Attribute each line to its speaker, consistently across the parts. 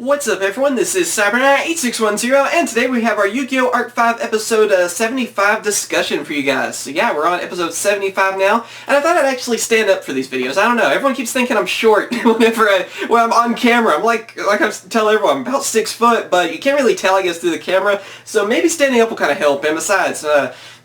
Speaker 1: What's up everyone, this is CyberKnight 8610 and today we have our Yugioh Arc-V episode 75 discussion for you guys. So yeah, we're on episode 75 now, and I thought I'd actually stand up for these videos. I don't know, everyone keeps thinking I'm short whenever when I'm on camera. I'm like I tell everyone, I'm about 6 foot, but you can't really tell I guess through the camera, so maybe standing up will kind of help, and besides,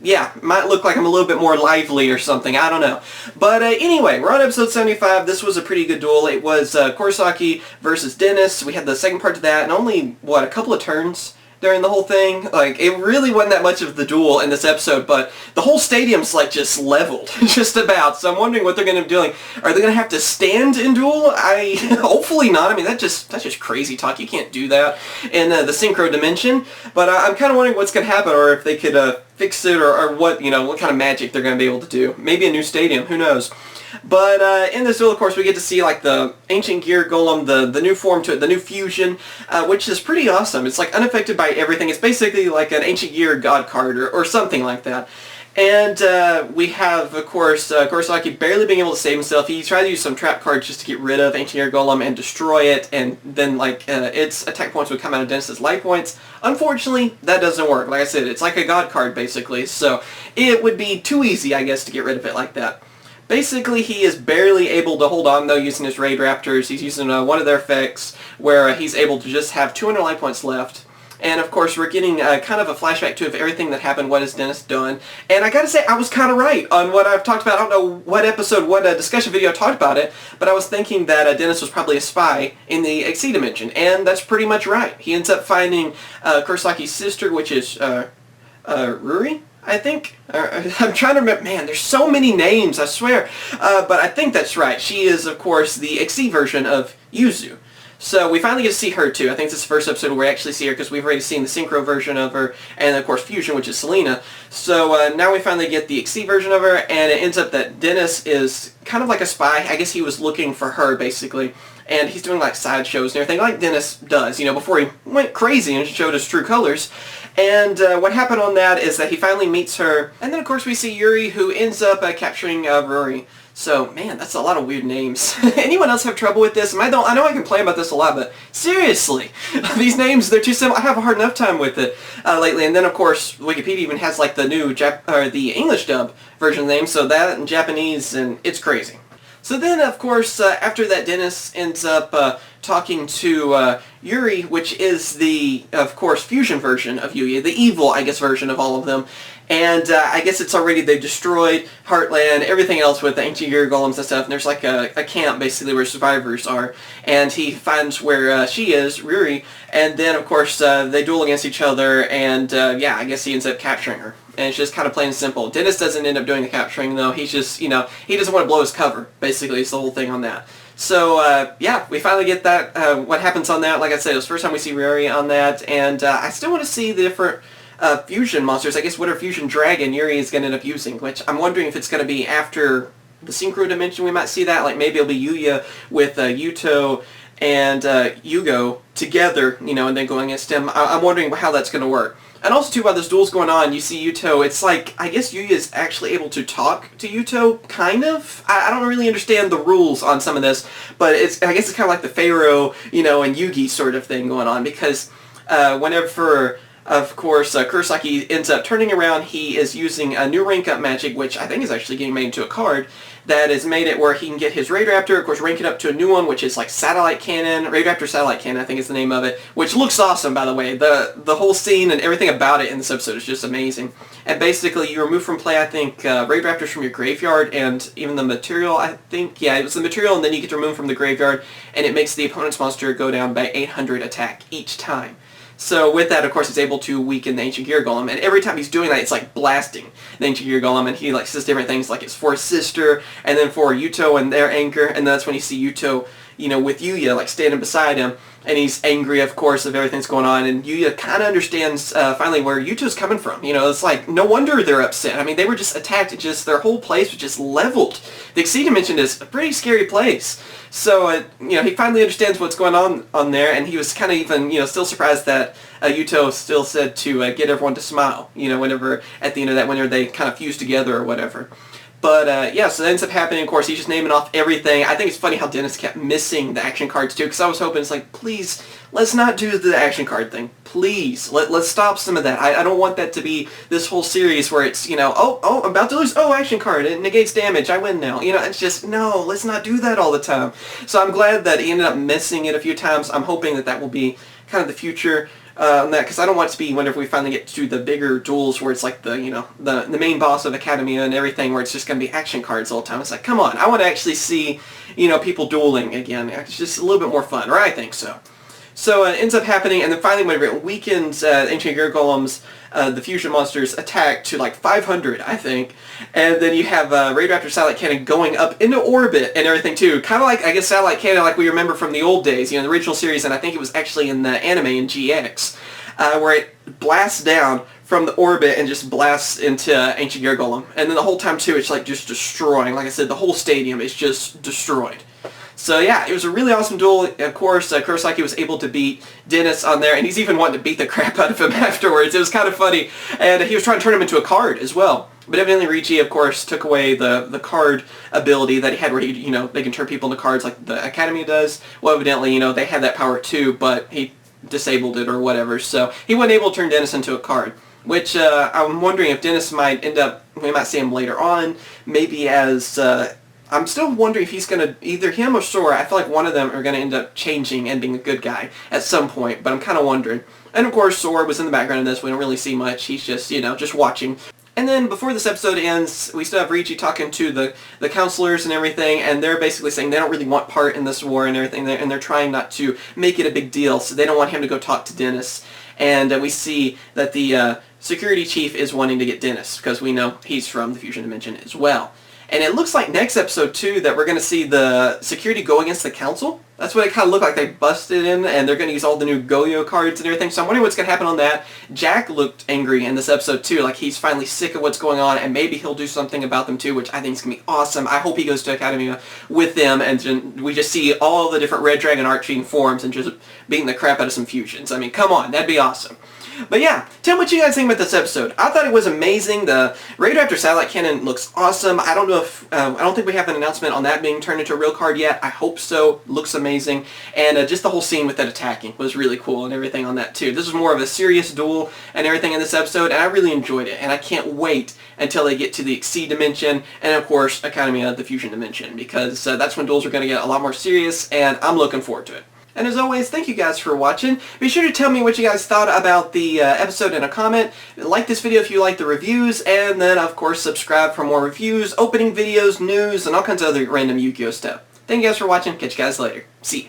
Speaker 1: yeah, might look like I'm a little bit more lively or something, I don't know. But anyway, we're on episode 75. This was a pretty good duel. It was Kurosaki versus Dennis. We had the second part to that, and only, what, a couple of turns during the whole thing? Like, it really wasn't that much of the duel in this episode, but the whole stadium's, like, just leveled, just about. So I'm wondering what they're going to be doing. Are they going to have to stand in duel? Hopefully not. I mean, that's just crazy talk. You can't do that in the synchro dimension. But I'm kind of wondering what's going to happen, or if they could fix it, or what, you know, what kind of magic they're going to be able to do. Maybe a new stadium, who knows. But in this duel, of course, we get to see like the ancient gear golem, the new form to it, the new fusion, which is pretty awesome. It's like unaffected by everything. It's basically like an ancient gear god card or something like that. And we have, of course, Kurosaki barely being able to save himself. He tried to use some trap cards just to get rid of Ancient Gear Golem and destroy it, and then, like, its attack points would come out of Dennis's life points. Unfortunately, that doesn't work. Like I said, it's like a god card, basically, so it would be too easy, I guess, to get rid of it like that. Basically, he is barely able to hold on, though, using his Raidraptors. He's using one of their effects, where he's able to just have 200 life points left. And of course, we're getting kind of a flashback to everything that happened, what has Dennis done. And I gotta say, I was kind of right on what I've talked about. I don't know what episode, what discussion video I talked about it, but I was thinking that Dennis was probably a spy in the XC dimension, and that's pretty much right. He ends up finding Kurosaki's sister, which is Ruri, I think. I'm trying to remember. Man, there's so many names, I swear. But I think that's right. She is, of course, the XC version of Yuzu. So we finally get to see her too. I think this is the first episode where we actually see her, because we've already seen the synchro version of her, and of course Fusion, which is Selena. So now we finally get the XC version of her, and it ends up that Dennis is kind of like a spy. I guess he was looking for her, basically. And he's doing like side shows and everything, like Dennis does, you know, before he went crazy and showed his true colors. And what happened on that is that he finally meets her, and then of course we see Yuri, who ends up capturing Rory. So, man, that's a lot of weird names. Anyone else have trouble with this? I know I complain about this a lot, but seriously, these names, they're too simple. I have a hard enough time with it lately. And then, of course, Wikipedia even has like the new the English dub version of the name, so that in Japanese, and it's crazy. So then, of course, after that, Dennis ends up talking to Yuri, which is the, of course, fusion version of Yugi, the evil, I guess, version of all of them. And I guess it's already, they've destroyed Heartland, everything else with the ancient gear golems and stuff, and there's like a camp, basically, where survivors are. And he finds where she is, Yuri, and then, of course, they duel against each other, and yeah, I guess he ends up capturing her. And it's just kind of plain and simple. Dennis doesn't end up doing the capturing, though. He's just, you know, he doesn't want to blow his cover, basically, is the whole thing on that. So, yeah, we finally get that, what happens on that. Like I said, it was the first time we see Riri on that, and I still want to see the different fusion monsters. I guess what our fusion dragon Yuri is going to end up using, which I'm wondering if it's going to be after the synchro dimension. We might see that, like maybe it'll be Yuya with Yuto and Yugioh together, you know, and then going against him. I'm wondering how that's going to work. And also, too, while this duel's going on, you see Yuto, it's like, I guess Yuya is actually able to talk to Yuto, kind of? I don't really understand the rules on some of this, but I guess it's kind of like the Pharaoh, you know, and Yugi sort of thing going on, because whenever, of course, Kurosaki ends up turning around, he is using a new rank-up magic, which I think is actually getting made into a card, that has made it where he can get his Raidraptor, of course, rank it up to a new one, which is like Satellite Cannon, Raidraptor Satellite Cannon, I think is the name of it, which looks awesome, by the way. The whole scene and everything about it in this episode is just amazing. And basically, you remove from play, I think, Raidraptors from your graveyard, and even the material, I think, yeah, it was the material, and then you get to remove from the graveyard, and it makes the opponent's monster go down by 800 attack each time. So with that, of course, he's able to weaken the Ancient Gear Golem, and every time he's doing that, it's like blasting the Ancient Gear Golem, and he like says different things, like it's for his sister, and then for Yuto and their anger, and that's when you see Yuto, you know, with Yuya, like standing beside him, and he's angry, of course, of everything that's going on, and Yuya kind of understands, finally, where Yuto's coming from. You know, it's like, no wonder they're upset. I mean, they were just attacked, it just, their whole place was just leveled. The XC dimension is a pretty scary place. So, you know, he finally understands what's going on there, and he was kind of even, you know, still surprised that Yuto still said to get everyone to smile, you know, whenever, at the end of that, whenever they kind of fused together or whatever. But yeah, so that ends up happening. Of course, he's just naming off everything. I think it's funny how Dennis kept missing the action cards too, because I was hoping it's like, please, let's not do the action card thing. Please, let's stop some of that. I don't want that to be this whole series where it's, you know, oh, I'm about to lose. Oh, action card. It negates damage. I win now. You know, it's just, no, let's not do that all the time. So I'm glad that he ended up missing it a few times. I'm hoping that that will be kind of the future on that, because I don't want it to be whenever we finally get to the bigger duels where it's like the, you know, the main boss of Academia and everything, where it's just going to be action cards all the time. It's like, come on, I want to actually see, you know, people dueling again. It's just a little bit more fun, or I think so. So it ends up happening, and then finally whenever it weakens Ancient Gear Golems, the fusion monsters attack to like 500, I think, and then you have Raidraptor Satellite Cannon going up into orbit and everything too. Kind of like, I guess, Satellite Cannon like we remember from the old days, you know, the original series, and I think it was actually in the anime in GX, where it blasts down from the orbit and just blasts into Ancient Gear Golem. And then the whole time too, it's like just destroying. Like I said, the whole stadium is just destroyed. So yeah, it was a really awesome duel. Of course, Kurosaki was able to beat Dennis on there, and he's even wanting to beat the crap out of him afterwards. It was kind of funny, and he was trying to turn him into a card as well. But evidently Ricci, of course, took away the card ability that he had where he, you know, they can turn people into cards like the Academy does. Well, evidently, you know, they had that power too, but he disabled it or whatever, so he wasn't able to turn Dennis into a card. Which I'm wondering if Dennis might end up, we might see him later on, maybe as... I'm still wondering if he's going to, either him or Sora, I feel like one of them are going to end up changing and being a good guy at some point, but I'm kind of wondering. And of course, Sora was in the background of this. We don't really see much. He's just, you know, just watching. And then before this episode ends, we still have Ricci talking to the counselors and everything, and they're basically saying they don't really want part in this war and everything, and they're trying not to make it a big deal, so they don't want him to go talk to Dennis. And we see that the security chief is wanting to get Dennis, because we know he's from the Fusion Dimension as well. And it looks like next episode, too, that we're going to see the security go against the council. That's what it kind of looked like. They busted in, and they're going to use all the new Goyo cards and everything. So I'm wondering what's going to happen on that. Jack looked angry in this episode, too. Like, he's finally sick of what's going on, and maybe he'll do something about them, too, which I think is going to be awesome. I hope he goes to Academia with them, and we just see all the different Red Dragon Arc-V forms and just beating the crap out of some fusions. I mean, come on. That'd be awesome. But yeah, tell me what you guys think about this episode. I thought it was amazing. The Raidraptor Satellite Cannon looks awesome. I don't know if, I don't think we have an announcement on that being turned into a real card yet. I hope so. Looks amazing. And just the whole scene with that attacking was really cool and everything on that too. This was more of a serious duel and everything in this episode, and I really enjoyed it. And I can't wait until they get to the Exceed Dimension and of course Academia, the Fusion Dimension, because that's when duels are going to get a lot more serious, and I'm looking forward to it. And as always, thank you guys for watching. Be sure to tell me what you guys thought about the episode in a comment. Like this video if you like the reviews, and then of course subscribe for more reviews, opening videos, news, and all kinds of other random Yu-Gi-Oh stuff. Thank you guys for watching. Catch you guys later. See ya.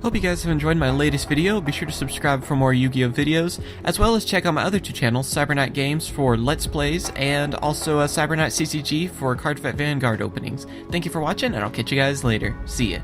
Speaker 1: Hope you guys have enjoyed my latest video. Be sure to subscribe for more Yu-Gi-Oh videos, as well as check out my other two channels, CyberKnight Games for Let's Plays, and also CyberKnight CCG for Cardfight Vanguard openings. Thank you for watching, and I'll catch you guys later. See ya.